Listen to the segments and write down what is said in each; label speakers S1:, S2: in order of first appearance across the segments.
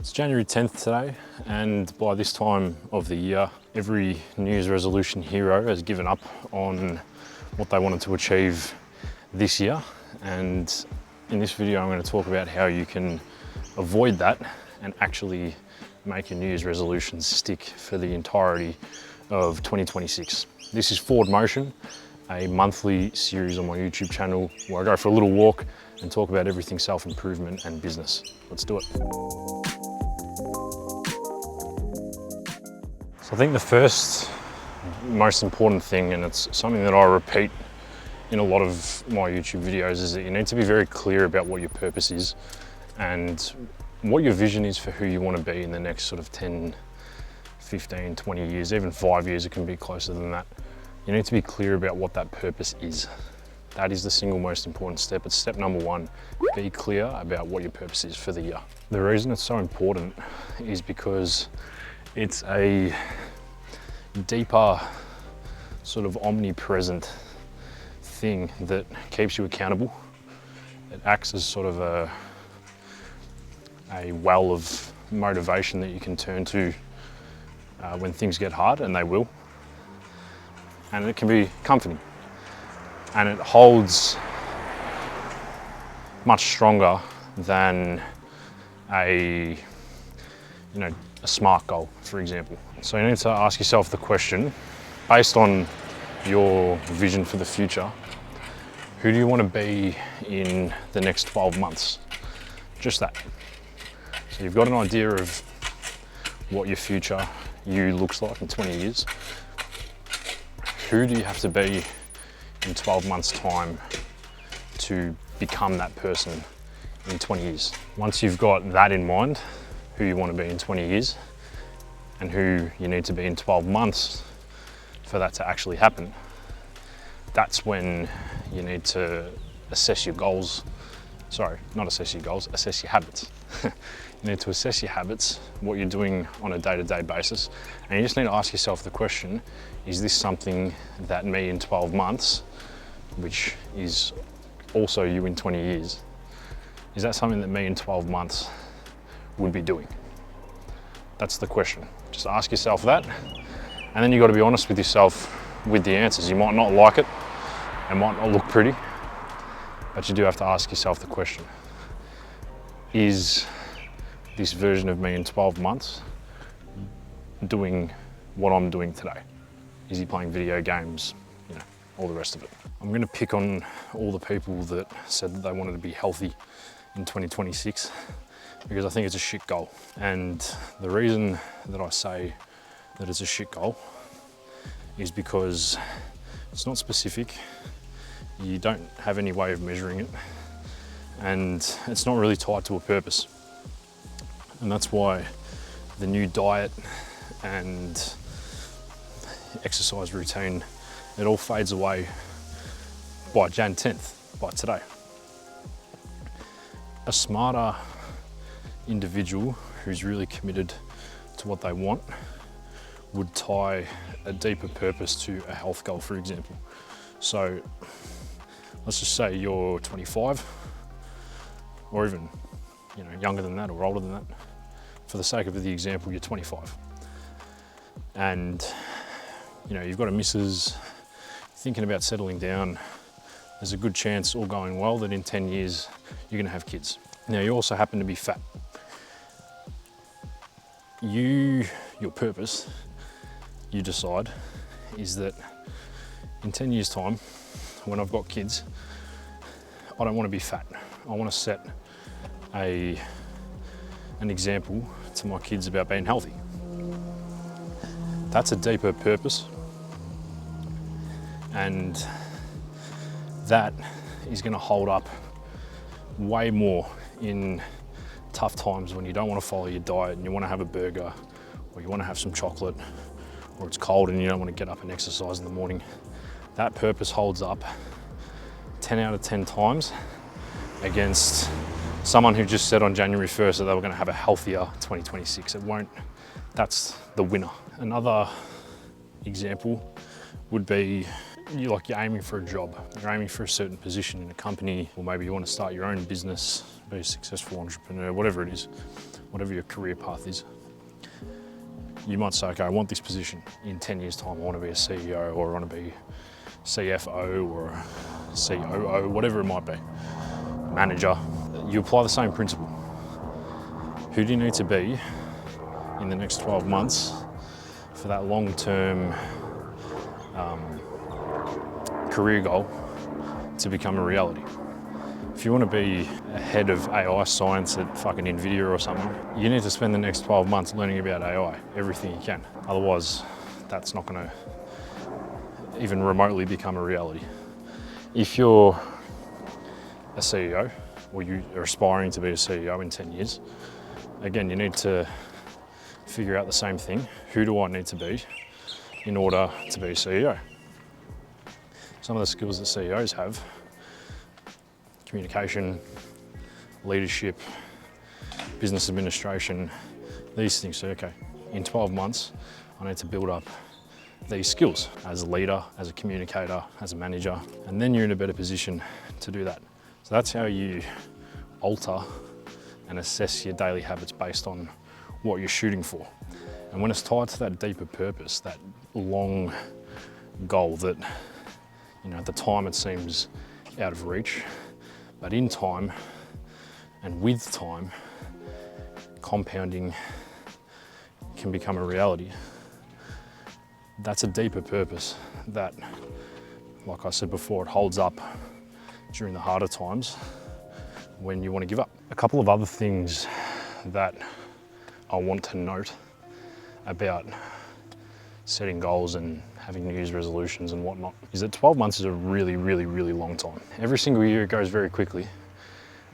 S1: It's January 10th today, and by this time of the year, every New Year's resolution hero has given up on what they wanted to achieve this year. And in this video, I'm going to talk about how you can avoid that and actually make your New Year's resolutions stick for the entirety of 2026. This is Forward Motion, a monthly series on my YouTube channel where I go for a little walk and talk about everything self-improvement and business. Let's do it. So I think the first most important thing, and it's something that I repeat in a lot of my YouTube videos, is that you need to be very clear about what your purpose is and what your vision is for who you want to be in the next sort of 10, 15, 20 years, even 5 years, it can be closer than that. You need to be clear about what that purpose is. That is the single most important step. It's step number one. Be clear about what your purpose is for the year. The reason it's so important is because it's a deeper, sort of omnipresent thing that keeps you accountable. It acts as sort of a well of motivation that you can turn to when things get hard, and they will. And it can be comforting. And it holds much stronger than a SMART goal, for example. So you need to ask yourself the question, based on your vision for the future, who do you want to be in the next 12 months? Just that. So you've got an idea of what your future you looks like in 20 years. Who do you have to be in 12 months' time to become that person in 20 years? Once you've got that in mind, who you want to be in 20 years and who you need to be in 12 months for that to actually happen, that's when you need to assess your goals. Sorry, not assess your goals, assess your habits. You need to assess your habits, what you're doing on a day-to-day basis, and you just need to ask yourself the question, is this something that me in 12 months, which is also you in 20 years, is that something that me in 12 months would be doing? That's the question. Just ask yourself that, and then you've got to be honest with yourself with the answers. You might not like it, it might not look pretty, but you do have to ask yourself the question, is this version of me in 12 months doing what I'm doing today? Is he playing video games? All the rest of it. I'm going to pick on all the people that said that they wanted to be healthy in 2026 because I think it's a shit goal. And the reason that I say that it's a shit goal is because it's not specific. You don't have any way of measuring it, and it's not really tied to a purpose. And that's why the new diet and exercise routine, it all fades away by Jan 10th, by today. A smarter individual who's really committed to what they want would tie a deeper purpose to a health goal, for example. So let's just say you're 25, or even younger than that or older than that. For the sake of the example, you're 25. And you've got a missus, thinking about settling down. There's a good chance, all going well, that in 10 years you're going to have kids. Now you also happen to be fat. Your purpose, you decide, is that in 10 years time, when I've got kids, I don't want to be fat. I want to set an example to my kids about being healthy. That's a deeper purpose, and that is going to hold up way more in tough times when you don't want to follow your diet and you want to have a burger, or you want to have some chocolate, or it's cold and you don't want to get up and exercise in the morning. That purpose holds up 10 out of 10 times against someone who just said on January 1st that they were going to have a healthier 2026. It won't. That's the winner. Another example would be you're aiming for a job. You're aiming for a certain position in a company, or maybe you want to start your own business, be a successful entrepreneur, whatever it is. whatever your career path is. You might say, okay, I want this position. In 10 years' time, I want to be a CEO, or I want to be CFO or COO, whatever it might be, manager. You apply the same principle. Who do you need to be in the next 12 months for that long-term career goal to become a reality? If you want to be a head of AI science at fucking NVIDIA or something, you need to spend the next 12 months learning about AI, everything you can. Otherwise, that's not going to even remotely become a reality. If you're a CEO, or you are aspiring to be a CEO in 10 years, again, you need to figure out the same thing. Who do I need to be in order to be a CEO? Some of the skills that CEOs have: communication, leadership, business administration, these things. So, okay, in 12 months, I need to build up these skills as a leader, as a communicator, as a manager, and then you're in a better position to do that. So that's how you alter and assess your daily habits based on what you're shooting for. And when it's tied to that deeper purpose, that long goal that, you know, at the time it seems out of reach, but in time and with time, compounding can become a reality. That's a deeper purpose that, like I said before, it holds up during the harder times when you want to give up. A couple of other things that I want to note about setting goals and having New Year's resolutions and whatnot is that 12 months is a really, really, really long time. Every single year it goes very quickly,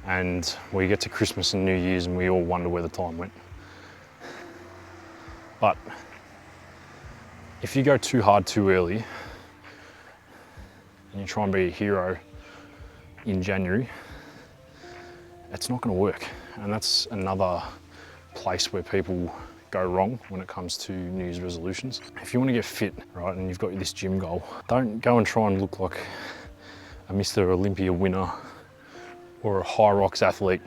S1: and we get to Christmas and New Year's and we all wonder where the time went. But if you go too hard too early and you try and be a hero in January, it's not going to work. And that's another place where people go wrong when it comes to New Year's resolutions. If you want to get fit, right, and you've got this gym goal, don't go and try and look like a Mr. Olympia winner or a high rocks athlete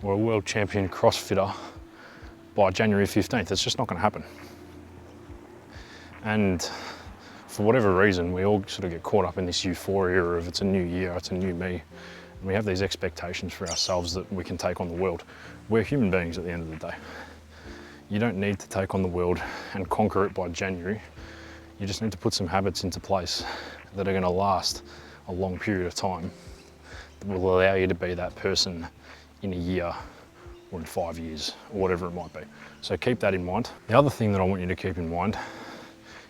S1: or a world champion CrossFitter by January 15th. It's just not going to happen. And for whatever reason, we all sort of get caught up in this euphoria of it's a new year, it's a new me. And we have these expectations for ourselves that we can take on the world. We're human beings at the end of the day. You don't need to take on the world and conquer it by January. You just need to put some habits into place that are going to last a long period of time that will allow you to be that person in a year or in 5 years or whatever it might be. So keep that in mind. The other thing that I want you to keep in mind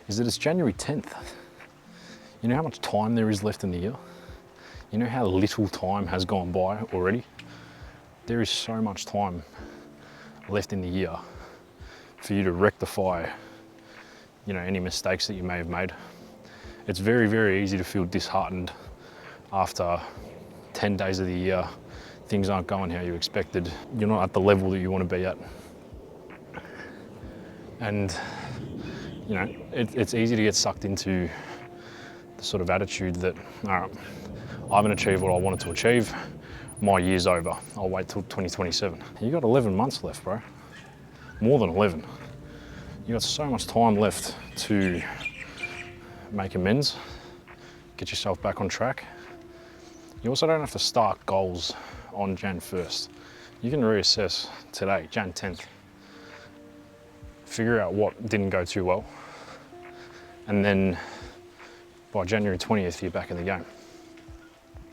S1: is that it's January 10th. You know how much time there is left in the year? You know how little time has gone by already? There is so much time left in the year for you to rectify, you know, any mistakes that you may have made. It's very, very easy to feel disheartened after 10 days of the year. Things aren't going how you expected. You're not at the level that you want to be at. And, you know, it's easy to get sucked into the sort of attitude that, all right, I haven't achieved what I wanted to achieve. My year's over. I'll wait till 2027. You got 11 months left, bro. More than 11. You got so much time left to make amends, get yourself back on track. You also don't have to start goals on Jan 1st. You can reassess today, Jan 10th. Figure out what didn't go too well. And then by January 20th, you're back in the game.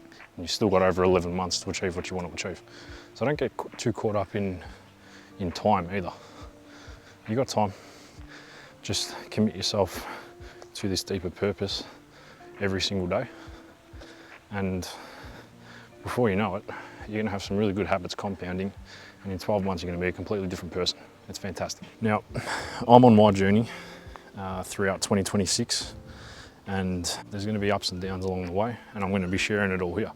S1: And you've still got over 11 months to achieve what you want to achieve. So don't get too caught up in time either. You got time. Just commit yourself to this deeper purpose every single day. And before you know it, you're gonna have some really good habits compounding, and in 12 months you're gonna be a completely different person. It's fantastic. Now, I'm on my journey throughout 2026, and there's gonna be ups and downs along the way, and I'm gonna be sharing it all here.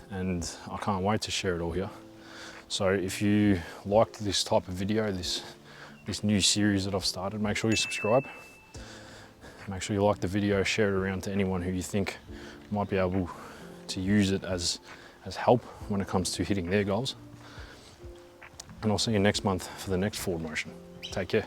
S1: And I can't wait to share it all here. So if you liked this type of video, this new series that I've started, make sure you subscribe. Make sure you like the video, share it around to anyone who you think might be able to use it as help when it comes to hitting their goals. and I'll see you next month for the next forward motion. Take care.